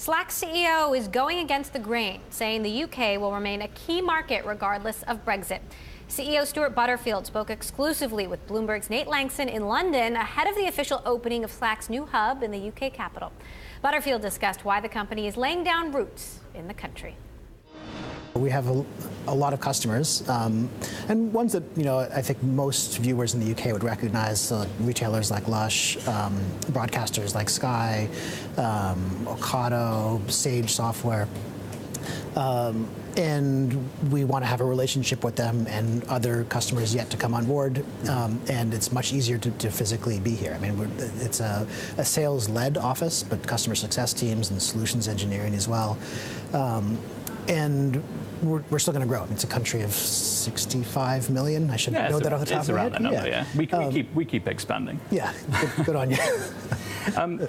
Slack's CEO is going against the grain, saying the UK will remain a key market regardless of Brexit. CEO Stuart Butterfield spoke exclusively with Bloomberg's Nate Langson in London ahead of the official opening of Slack's new hub in the UK capital. Butterfield discussed why the company is laying down roots in the country. We have a lot of customers, and ones that I think most viewers in the UK would recognize, retailers like Lush, broadcasters like Sky, Ocado, Sage Software. And we want to have a relationship with them and other customers yet to come on board, and it's much easier to physically be here. I mean, it's a sales-led office, but customer success teams and solutions engineering as well. And we're still going to grow. It's a country of 65 million. I should know that off the top of my head. It's around that number, yeah. We keep expanding. Yeah, good on you.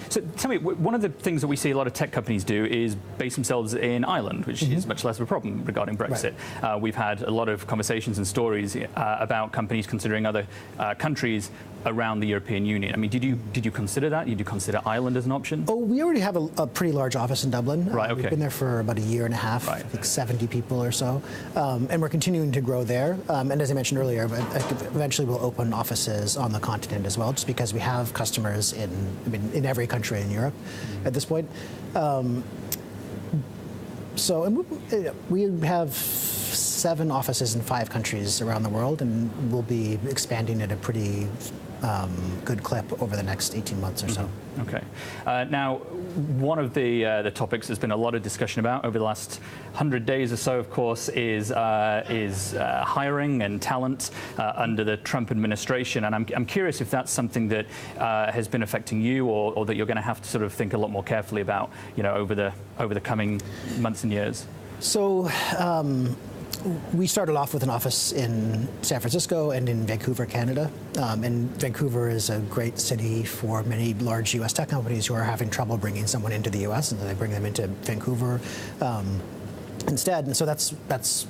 So tell me, one of the things that we see a lot of tech companies do is base themselves in Ireland, which is much less of a problem regarding Brexit. Right. We've had a lot of conversations and stories about companies considering other countries around the European Union. I mean, did you consider that? Did you consider Ireland as an option? Oh, we already have a pretty large office in Dublin. Right, okay. We've been there for about a year and a half, right. I think 70 people or so. And we're continuing to grow there. And as I mentioned earlier, eventually we'll open offices on the continent as well, just because we have customers in every country in Europe at this point. So we have 7 offices in 5 countries around the world, and we'll be expanding at a pretty good clip over the next 18 months or so. Okay. Now, one of the topics there's been a lot of discussion about over the last 100 days or so, of course, is hiring and talent under the Trump administration. And I'm curious if that's something that has been affecting you, or that you're going to have to sort of think a lot more carefully about, over the coming months and years. So. We started off with an office in San Francisco and in Vancouver, Canada. And Vancouver is a great city for many large U.S. tech companies who are having trouble bringing someone into the U.S., and then they bring them into Vancouver instead. And so that's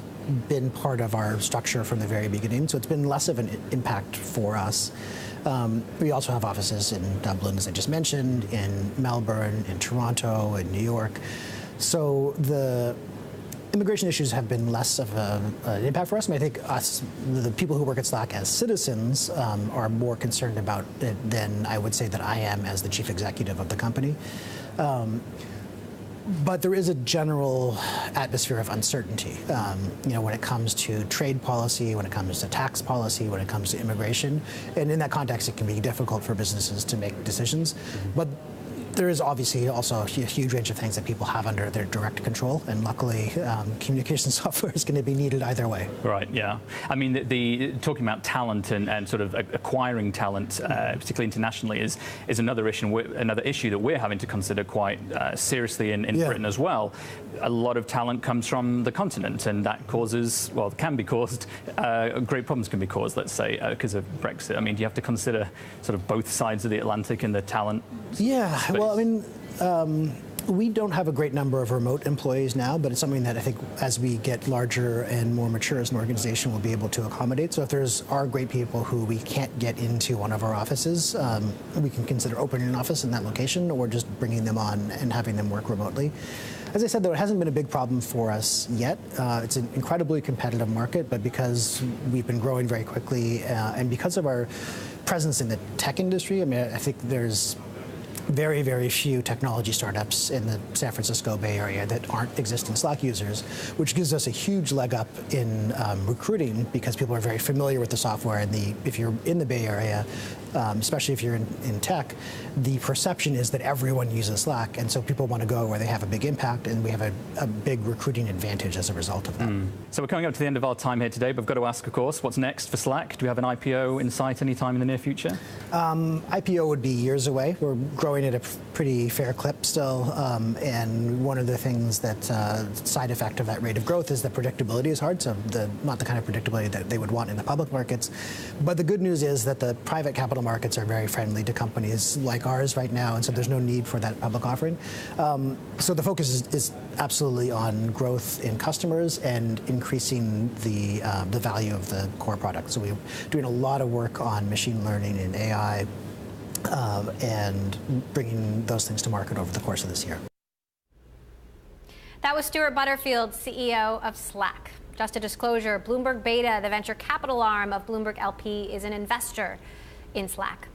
been part of our structure from the very beginning. So it's been less of an impact for us. We also have offices in Dublin, as I just mentioned, in Melbourne, in Toronto, in New York. So the immigration issues have been less of an impact for us. I mean, I think the people who work at Slack as citizens are more concerned about it than I would say that I am as the chief executive of the company. But there is a general atmosphere of uncertainty, when it comes to trade policy, when it comes to tax policy, when it comes to immigration. And in that context, it can be difficult for businesses to make decisions. But there is obviously also a huge range of things that people have under their direct control, and luckily, communication software is going to be needed either way. Right. Yeah. I mean, the talking about talent and sort of acquiring talent, particularly internationally, is another issue that we're having to consider quite seriously in Britain as well. A lot of talent comes from the continent, and that causes, can be caused, great problems can be caused, let's say, because of Brexit. I mean, do you have to consider sort of both sides of the Atlantic in the talent? Yeah. Space? Well, I mean, we don't have a great number of remote employees now, but it's something that I think as we get larger and more mature as an organization, we'll be able to accommodate. So if there are great people who we can't get into one of our offices, we can consider opening an office in that location, or just bringing them on and having them work remotely. As I said, though, it hasn't been a big problem for us yet. It's an incredibly competitive market, but because we've been growing very quickly and because of our presence in the tech industry, I mean, I think there's very, very few technology startups in the San Francisco Bay Area that aren't existing Slack users, which gives us a huge leg up in recruiting, because people are very familiar with the software. And if you're in the Bay Area, especially if you're in tech, the perception is that everyone uses Slack, and so people want to go where they have a big impact, and we have a big recruiting advantage as a result of that. So we're coming up to the end of our time here today, but I've got to ask, of course, what's next for Slack? Do we have an IPO in sight anytime in the near future? IPO would be years away. We're growing at a pretty fair clip still, and one of the things that side effect of that rate of growth is that predictability is hard, so not the kind of predictability that they would want in the public markets. But the good news is that the private capital markets are very friendly to companies like ours right now, and so there's no need for that public offering. So the focus is absolutely on growth in customers and increasing the value of the core product. So we're doing a lot of work on machine learning and AI, and bringing those things to market over the course of this year. That was Stuart Butterfield, CEO of Slack. Just a disclosure, Bloomberg Beta, the venture capital arm of Bloomberg LP, is an investor in Slack.